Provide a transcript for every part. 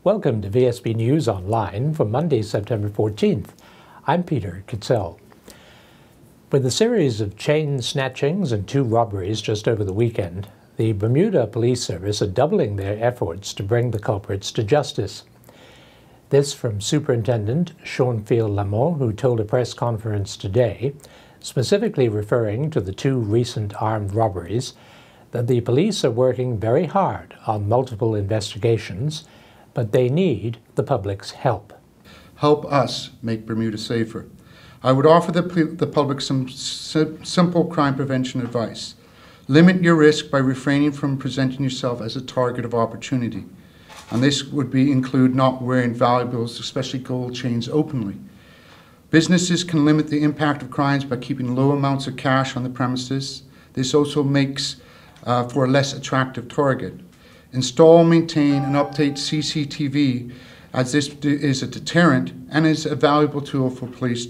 Welcome to VSB News Online for Monday, September 14th. I'm Peter Kitzel. With a series of chain snatchings and 2 robberies just over the weekend, the Bermuda Police Service are doubling their efforts to bring the culprits to justice. This from Superintendent Sean-Phil Lamont, who told a press conference today, specifically referring to the 2 recent armed robberies, that the police are working very hard on multiple investigations, but they need the public's help. Help us make Bermuda safer. I would offer the public some simple crime prevention advice. Limit your risk by refraining from presenting yourself as a target of opportunity. And this would include not wearing valuables, especially gold chains, openly. Businesses can limit the impact of crimes by keeping low amounts of cash on the premises. This also makes for a less attractive target. Install, maintain, and update CCTV, as this is a deterrent and is a valuable tool for police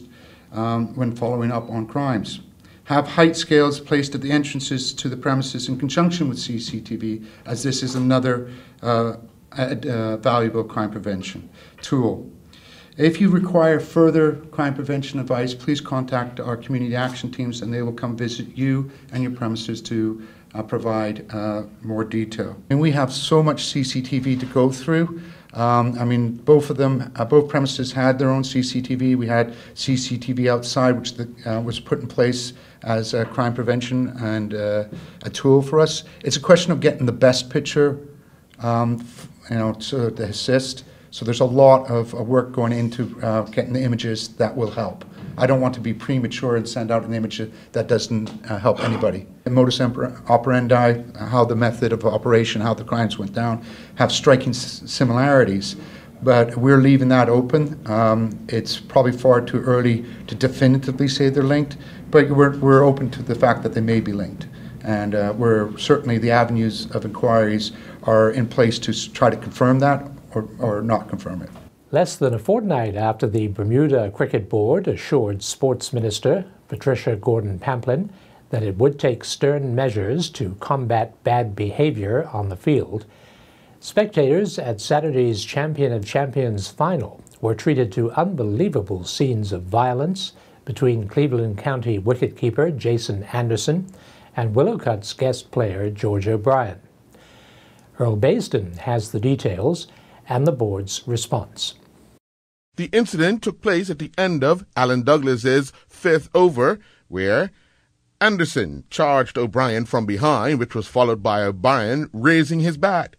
when following up on crimes. Have height scales placed at the entrances to the premises in conjunction with CCTV, as this is another valuable crime prevention tool. If you require further crime prevention advice, please contact our community action teams and they will come visit you and your premises to provide more detail. And we have so much CCTV to go through. Both of them, both premises had their own CCTV. We had CCTV outside, which was put in place as a crime prevention and a tool for us. It's a question of getting the best picture, to assist. So there's a lot of work going into getting the images that will help. I don't want to be premature and send out an image that doesn't help anybody. The modus operandi, how the method of operation, how the crimes went down, have striking similarities. But we're leaving that open. It's probably far too early to definitively say they're linked, but we're open to the fact that they may be linked. And we're certainly, the avenues of inquiries are in place to try to confirm that or not confirm it. Less than a fortnight after the Bermuda Cricket Board assured Sports Minister Patricia Gordon-Pamplin that it would take stern measures to combat bad behavior on the field, spectators at Saturday's Champion of Champions final were treated to unbelievable scenes of violence between Cleveland County wicketkeeper Jason Anderson and Willowcut's guest player George O'Brien. Earl Baisden has the details and the board's response. The incident took place at the end of Alan Douglas's 5th over, where Anderson charged O'Brien from behind, which was followed by O'Brien raising his bat.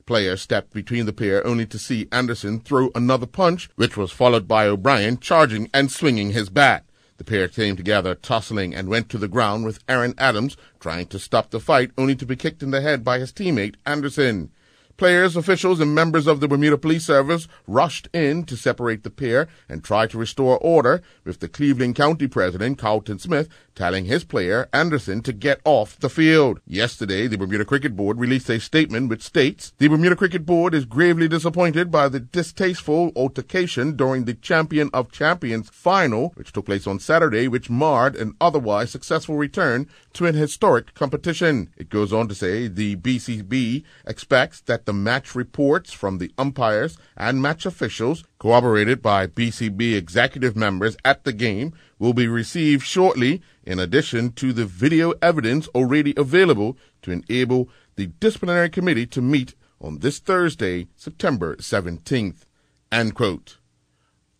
Players stepped between the pair only to see Anderson throw another punch, which was followed by O'Brien charging and swinging his bat. The pair came together, tussling, and went to the ground with Aaron Adams trying to stop the fight, only to be kicked in the head by his teammate Anderson. Players, officials, and members of the Bermuda Police Service rushed in to separate the pair and try to restore order, with the Cleveland County President, Carlton Smith, telling his player, Anderson, to get off the field. Yesterday, the Bermuda Cricket Board released a statement which states, "The Bermuda Cricket Board is gravely disappointed by the distasteful altercation during the Champion of Champions final, which took place on Saturday, which marred an otherwise successful return to an historic competition." It goes on to say the BCB expects that the match reports from the umpires and match officials, corroborated by BCB executive members at the game, will be received shortly, in addition to the video evidence already available to enable the disciplinary committee to meet on this Thursday, September 17th. End quote.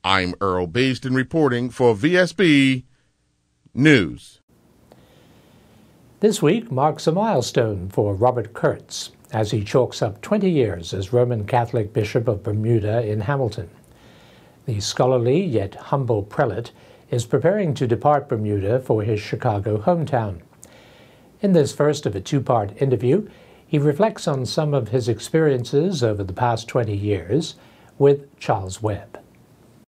I'm Earl Baisden reporting for VSB News. This week marks a milestone for Robert Kurtz as he chalks up 20 years as Roman Catholic Bishop of Bermuda in Hamilton. The scholarly yet humble prelate is preparing to depart Bermuda for his Chicago hometown. In this first of a 2-part interview, he reflects on some of his experiences over the past 20 years with Charles Webb.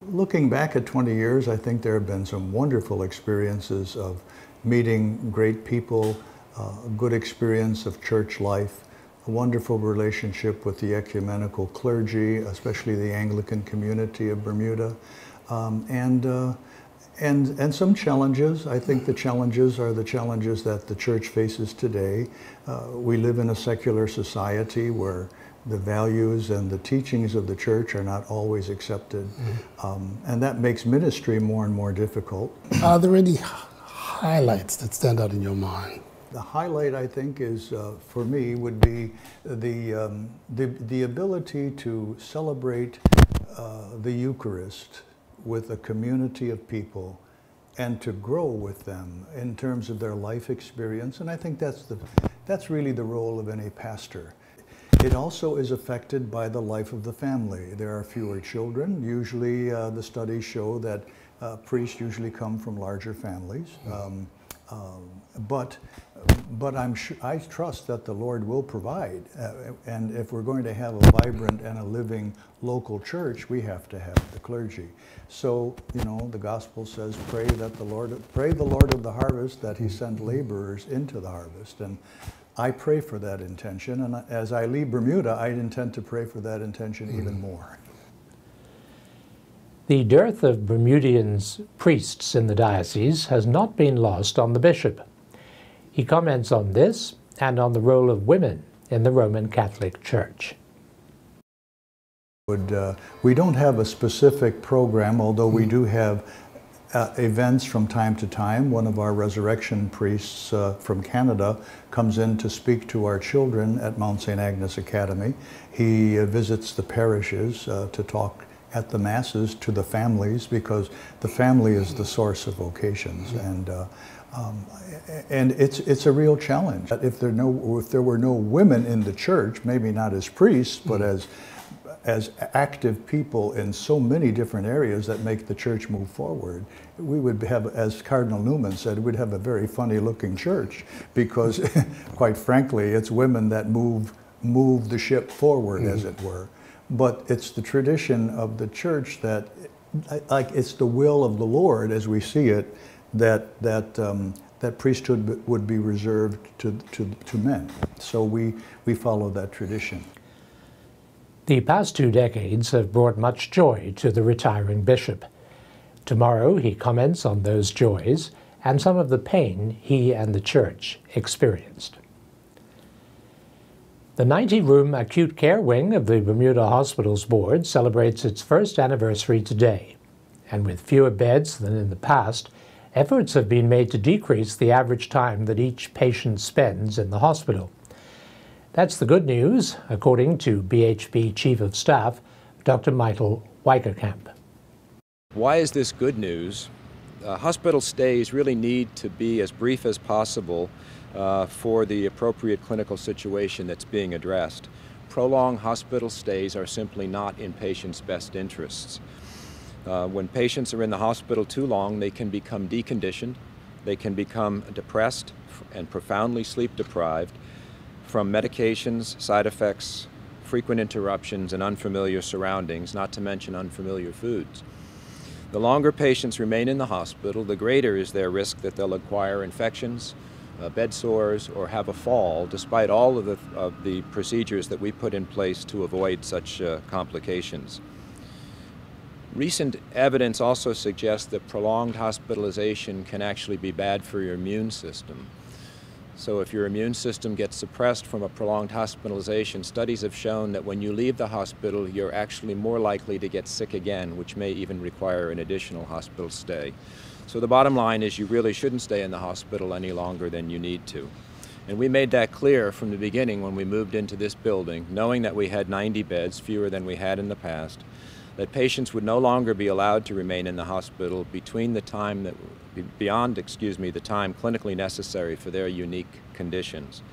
Looking back at 20 years, I think there have been some wonderful experiences of meeting great people, a good experience of church life, a wonderful relationship with the ecumenical clergy, especially the Anglican community of Bermuda, and some challenges. I think the challenges are the challenges that the church faces today. We live in a secular society where the values and the teachings of the church are not always accepted. And that makes ministry more and more difficult. Are there any highlights that stand out in your mind? The highlight, I think, is for me would be the ability to celebrate the Eucharist with a community of people and to grow with them in terms of their life experience. And I think that's really the role of any pastor. It also is affected by the life of the family. There are fewer children. Usually the studies show that priests usually come from larger families. But I trust that the Lord will provide. And if we're going to have a vibrant and a living local church, we have to have the clergy. So, you know, the gospel says, pray the Lord of the harvest that he send laborers into the harvest. And I pray for that intention. And as I leave Bermuda, I intend to pray for that intention even more. The dearth of Bermudian priests in the diocese has not been lost on the bishop. He comments on this and on the role of women in the Roman Catholic Church. We don't have a specific program, although we do have events from time to time. One of our resurrection priests from Canada comes in to speak to our children at Mount St. Agnes Academy. He visits the parishes to talk at the masses to the families, because the family is the source of vocations, and it's a real challenge. If there were no women in the church, maybe not as priests, but as active people in so many different areas that make the church move forward, we would have, as Cardinal Newman said, we'd have a very funny looking church, because quite frankly, it's women that move the ship forward, as it were. But it's the tradition of the church that, like, it's the will of the Lord as we see it, that priesthood would be reserved to men. So we follow that tradition. The past 2 decades have brought much joy to the retiring bishop. Tomorrow he comments on those joys and some of the pain he and the church experienced. The 90-room acute care wing of the Bermuda Hospitals Board celebrates its first anniversary today. And with fewer beds than in the past, efforts have been made to decrease the average time that each patient spends in the hospital. That's the good news, according to BHP Chief of Staff, Dr. Michael Weikerkamp. Why is this good news? Hospital stays really need to be as brief as possible for the appropriate clinical situation that's being addressed. Prolonged hospital stays are simply not in patients' best interests. When patients are in the hospital too long, they can become deconditioned, they can become depressed and profoundly sleep deprived from medications, side effects, frequent interruptions, and unfamiliar surroundings, not to mention unfamiliar foods. The longer patients remain in the hospital, the greater is their risk that they'll acquire infections, bed sores, or have a fall, despite all of the procedures that we put in place to avoid such complications. Recent evidence also suggests that prolonged hospitalization can actually be bad for your immune system. So if your immune system gets suppressed from a prolonged hospitalization, studies have shown that when you leave the hospital, you're actually more likely to get sick again, which may even require an additional hospital stay. So the bottom line is you really shouldn't stay in the hospital any longer than you need to. And we made that clear from the beginning when we moved into this building, knowing that we had 90 beds, fewer than we had in the past, that patients would no longer be allowed to remain in the hospital between the time that, beyond, the time clinically necessary for their unique conditions.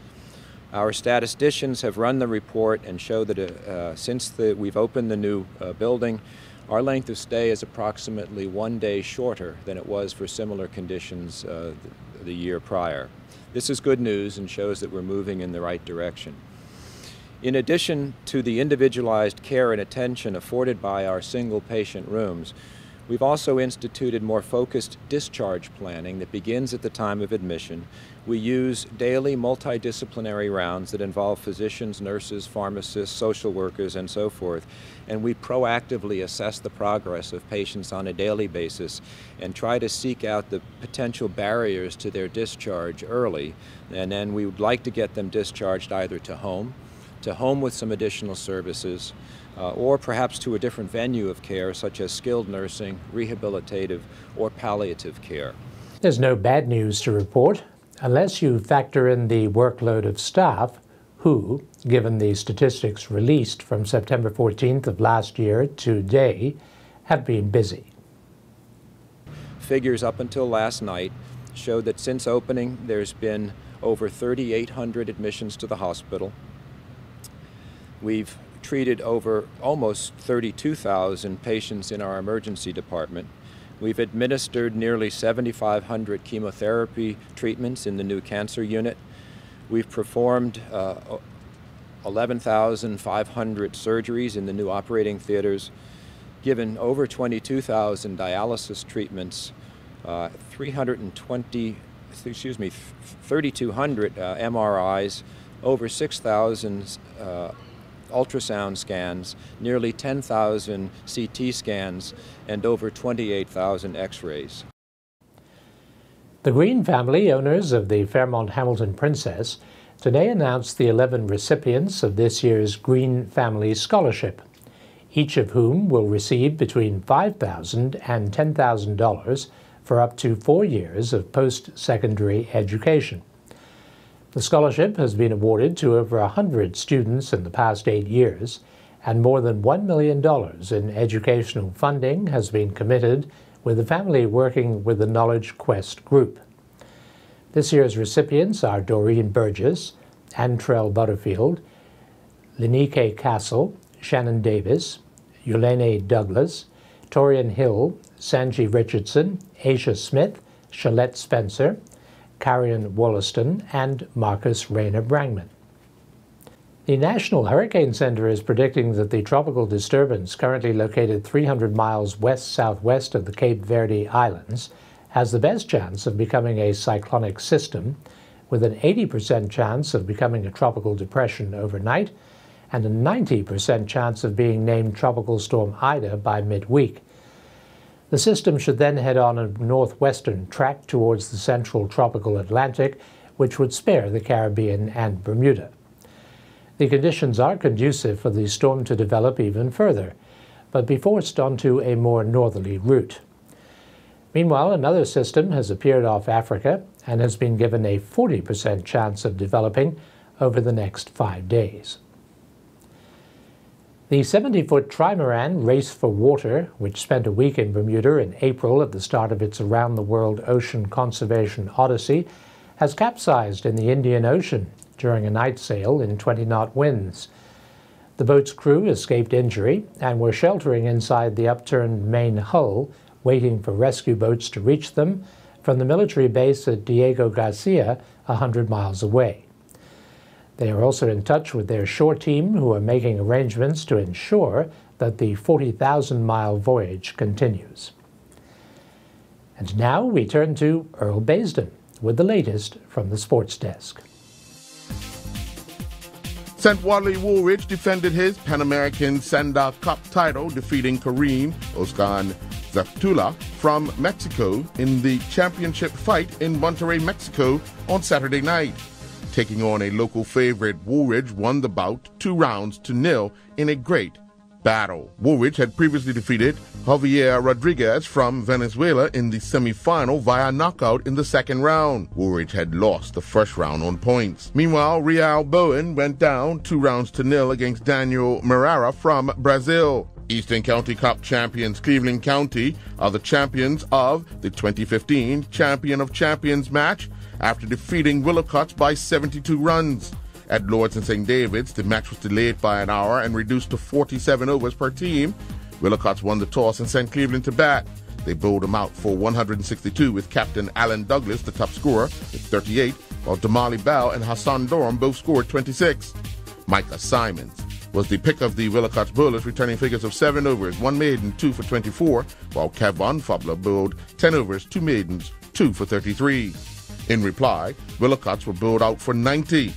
Our statisticians have run the report and show that since we've opened the new building, our length of stay is approximately 1 day shorter than it was for similar conditions the year prior. This is good news and shows that we're moving in the right direction. In addition to the individualized care and attention afforded by our single patient rooms, we've also instituted more focused discharge planning that begins at the time of admission. We use daily multidisciplinary rounds that involve physicians, nurses, pharmacists, social workers, and so forth. And we proactively assess the progress of patients on a daily basis and try to seek out the potential barriers to their discharge early. And then we would like to get them discharged either to home, to home with some additional services, or perhaps to a different venue of care, such as skilled nursing, rehabilitative, or palliative care. There's no bad news to report, unless you factor in the workload of staff who, given the statistics released from September 14th of last year to today, have been busy. Figures up until last night showed that since opening there's been over 3,800 admissions to the hospital. We've treated over almost 32,000 patients in our emergency department. We've administered nearly 7,500 chemotherapy treatments in the new cancer unit. We've performed 11,500 surgeries in the new operating theaters, given over 22,000 dialysis treatments, 3,200 MRIs, over 6,000 ultrasound scans, nearly 10,000 CT scans, and over 28,000 X-rays. The Green family, owners of the Fairmont Hamilton Princess, today announced the 11 recipients of this year's Green Family Scholarship, each of whom will receive between $5,000 and $10,000 for up to 4 years of post-secondary education. The scholarship has been awarded to over 100 students in the past 8 years, and more than $1 million in educational funding has been committed, with the family working with the Knowledge Quest group. This year's recipients are Doreen Burgess, Antrell Butterfield, Lenike Castle, Shannon Davis, Yulene Douglas, Torian Hill, Sanji Richardson, Aisha Smith, Shalette Spencer, Carrion Wollaston, and Marcus Rayner Brangman. The National Hurricane Center is predicting that the tropical disturbance, currently located 300 miles west-southwest of the Cape Verde Islands, has the best chance of becoming a cyclonic system, with an 80% chance of becoming a tropical depression overnight and a 90% chance of being named Tropical Storm Ida by midweek. The system should then head on a northwestern track towards the central tropical Atlantic, which would spare the Caribbean and Bermuda. The conditions are conducive for the storm to develop even further, but be forced onto a more northerly route. Meanwhile, another system has appeared off Africa and has been given a 40% chance of developing over the next 5 days. The 70-foot trimaran Race for Water, which spent a week in Bermuda in April at the start of its around-the-world ocean conservation odyssey, has capsized in the Indian Ocean during a night sail in 20-knot winds. The boat's crew escaped injury and were sheltering inside the upturned main hull, waiting for rescue boats to reach them from the military base at Diego Garcia, 100 miles away. They are also in touch with their shore team, who are making arrangements to ensure that the 40,000-mile voyage continues. And now we turn to Earl Baisden with the latest from the sports desk. St. Wadley Woolwich defended his Pan American Sanda Cup title, defeating Kareem Oskan Zaptula from Mexico in the championship fight in Monterrey, Mexico on Saturday night. Taking on a local favorite, Woolwich won the bout 2-0 in a great battle. Woolwich had previously defeated Javier Rodriguez from Venezuela in the semi-final via knockout in the second round. Woolwich had lost the first round on points. Meanwhile, Real Bowen went down 2-0 against Daniel Marrera from Brazil. Eastern County Cup champions Cleveland County are the champions of the 2015 Champion of Champions match after defeating Willowcotts by 72 runs. At Lords and St. David's, the match was delayed by an hour and reduced to 47 overs per team. Willowcotts won the toss and sent Cleveland to bat. They bowled them out for 162, with captain Alan Douglas the top scorer with 38, while Damali Bell and Hassan Durham both scored 26. Micah Simons was the pick of the Willowcotts bowlers, returning figures of 7 overs, 1 maiden, 2 for 24, while Kevon Fobler bowled 10 overs, 2 maidens, 2 for 33. In reply, Willowcotts were bowled out for 90.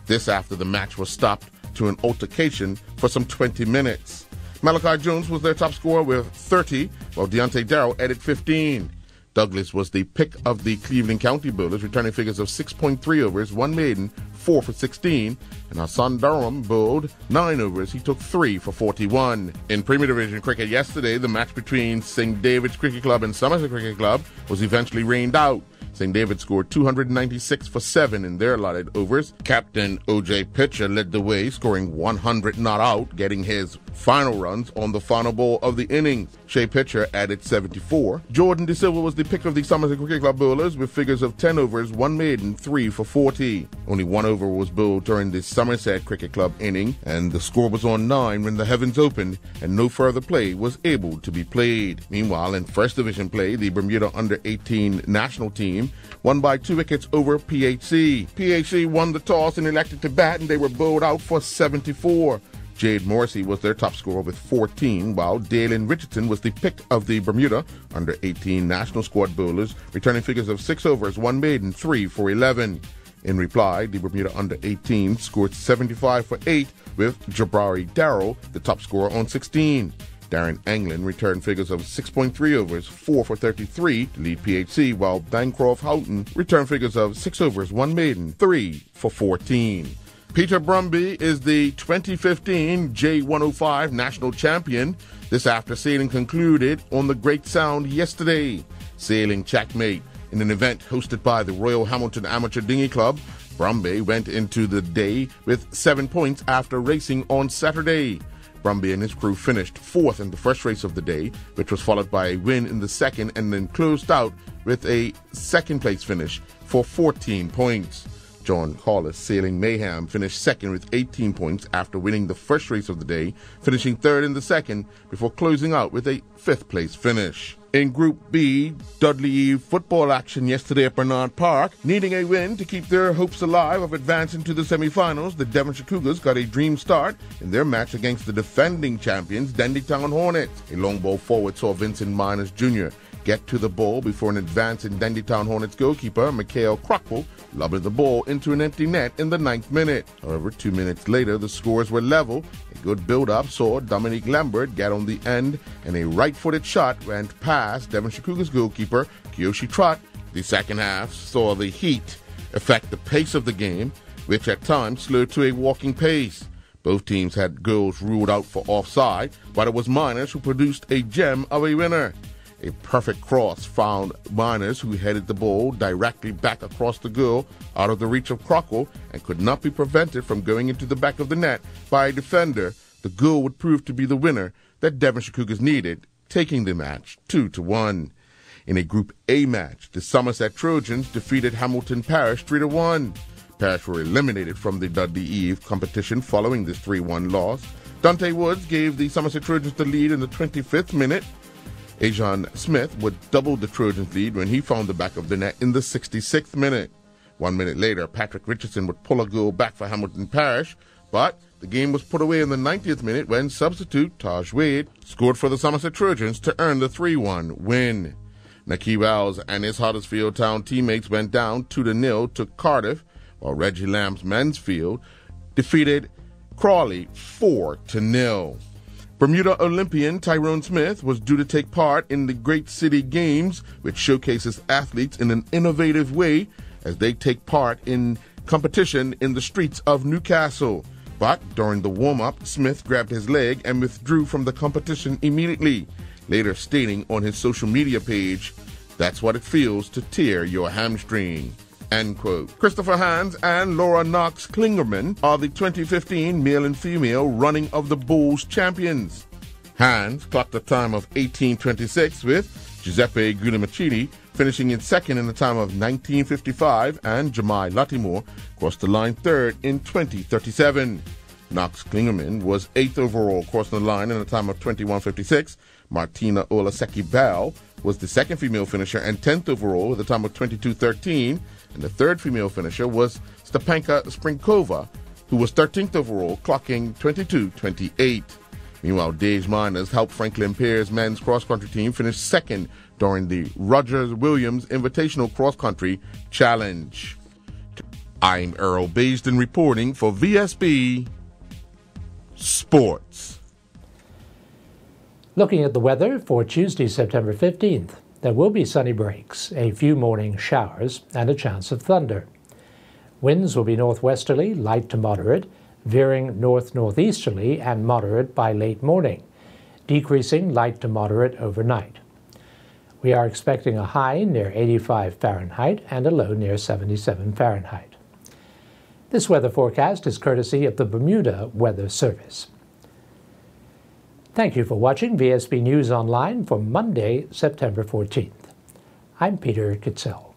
This after the match was stopped to an altercation for some 20 minutes. Malachi Jones was their top scorer with 30, while Deontay Darrow added 15. Douglas was the pick of the Cleveland County bowlers, returning figures of 6.3 overs, 1 maiden, 4 for 16, and Hassan Durham bowled 9 overs. He took 3 for 41. In Premier Division cricket yesterday, the match between St. David's Cricket Club and Somerset Cricket Club was eventually rained out. St. David scored 296 for 7 in their allotted overs. Captain O.J. Pitcher led the way, scoring 100 not out, getting his final runs on the final ball of the innings. Shea Pitcher added 74. Jordan De Silva was the pick of the Somerset Cricket Club bowlers with figures of 10 overs, 1 maiden, 3 for 40. Only 1 over was bowled during the Somerset Cricket Club inning, and the score was on 9 when the heavens opened and no further play was able to be played. Meanwhile, in First Division play, the Bermuda Under-18 national team won by 2 wickets over PHC. PHC won the toss and elected to bat, and they were bowled out for 74. Jade Morrissey was their top scorer with 14, while Dalen Richardson was the pick of the Bermuda Under-18 national squad bowlers, returning figures of 6 overs, 1 maiden, 3 for 11. In reply, the Bermuda Under-18 scored 75 for 8, with Jabari Darrow the top scorer on 16. Darren Anglin returned figures of 6.3 overs, 4 for 33 to lead PHC, while Bancroft Houghton returned figures of 6 overs, 1 maiden, 3 for 14. Peter Brumby is the 2015 J105 national champion. This after sailing concluded on the Great Sound yesterday. Sailing checkmate in an event hosted by the Royal Hamilton Amateur Dinghy Club. Brumby went into the day with 7 points after racing on Saturday. Brumby and his crew finished 4th in the first race of the day, which was followed by a win in the second, and then closed out with a second-place finish for 14 points. John Hollis, Sailing Mayhem, finished second with 18 points after winning the first race of the day, finishing third in the second before closing out with a 5th-place finish. In Group B, Dudley Eve football action yesterday at Bernard Park. Needing a win to keep their hopes alive of advancing to the semi-finals, the Devonshire Cougars got a dream start in their match against the defending champions, Dendy Town Hornets. A long ball forward saw Vincent Miners Jr. get to the ball before an advance in Dendy Town Hornets goalkeeper, Mikhail Crockwell, lobbed the ball into an empty net in the 9th minute. However, 2 minutes later, the scores were level. A good build-up saw Dominique Lambert get on the end, and a right-footed shot went past Devonshire Cougars goalkeeper, Kiyoshi Trott. The second half saw the heat affect the pace of the game, which at times slowed to a walking pace. Both teams had goals ruled out for offside, but it was Miners who produced a gem of a winner. A perfect cross found Miners, who headed the ball directly back across the goal out of the reach of Crockwell and could not be prevented from going into the back of the net by a defender. The goal would prove to be the winner that Devonshire Cougars needed, taking the match 2-1. In a Group A match, the Somerset Trojans defeated Hamilton Parish 3-1. Parish were eliminated from the Dudley Eve competition following this 3-1 loss. Dante Woods gave the Somerset Trojans the lead in the 25th minute. Ajon Smith would double the Trojans' lead when he found the back of the net in the 66th minute. 1 minute later, Patrick Richardson would pull a goal back for Hamilton Parish, but the game was put away in the 90th minute when substitute Taj Wade scored for the Somerset Trojans to earn the 3-1 win. Naki Wells and his Huddersfield Town teammates went down 2-0 to Cardiff, while Reggie Lamb's Mansfield defeated Crawley 4-0. Bermuda Olympian Tyrone Smith was due to take part in the Great City Games, which showcases athletes in an innovative way as they take part in competition in the streets of Newcastle. But during the warm-up, Smith grabbed his leg and withdrew from the competition immediately, later stating on his social media page, "That's what it feels to tear your hamstring." End quote. Christopher Hans and Laura Knox Klingerman are the 2015 male and female Running of the Bulls champions. Hans clocked a time of 18:26 with Giuseppe Guglielmicini finishing in second in a time of 19:55, and Jamai Lattimore crossed the line third in 20:37. Knox Klingerman was 8th overall, crossing the line in a time of 21:56. Martina Olaseki Bell was the second female finisher and 10th overall with a time of 22:13. And the third female finisher was Stepanka Sprinkova, who was 13th overall, clocking 22:28. Meanwhile, Dave Miners helped Franklin Pierre's men's cross-country team finish second during the Rogers Williams Invitational Cross Country Challenge. I'm Earl Baisden reporting for VSB Sports. Looking at the weather for Tuesday, September 15th. There will be sunny breaks, a few morning showers, and a chance of thunder. Winds will be northwesterly, light to moderate, veering north-northeasterly and moderate by late morning, decreasing light to moderate overnight. We are expecting a high near 85 Fahrenheit and a low near 77 Fahrenheit. This weather forecast is courtesy of the Bermuda Weather Service. Thank you for watching VSB News Online for Monday, September 14th. I'm Peter Kitzel.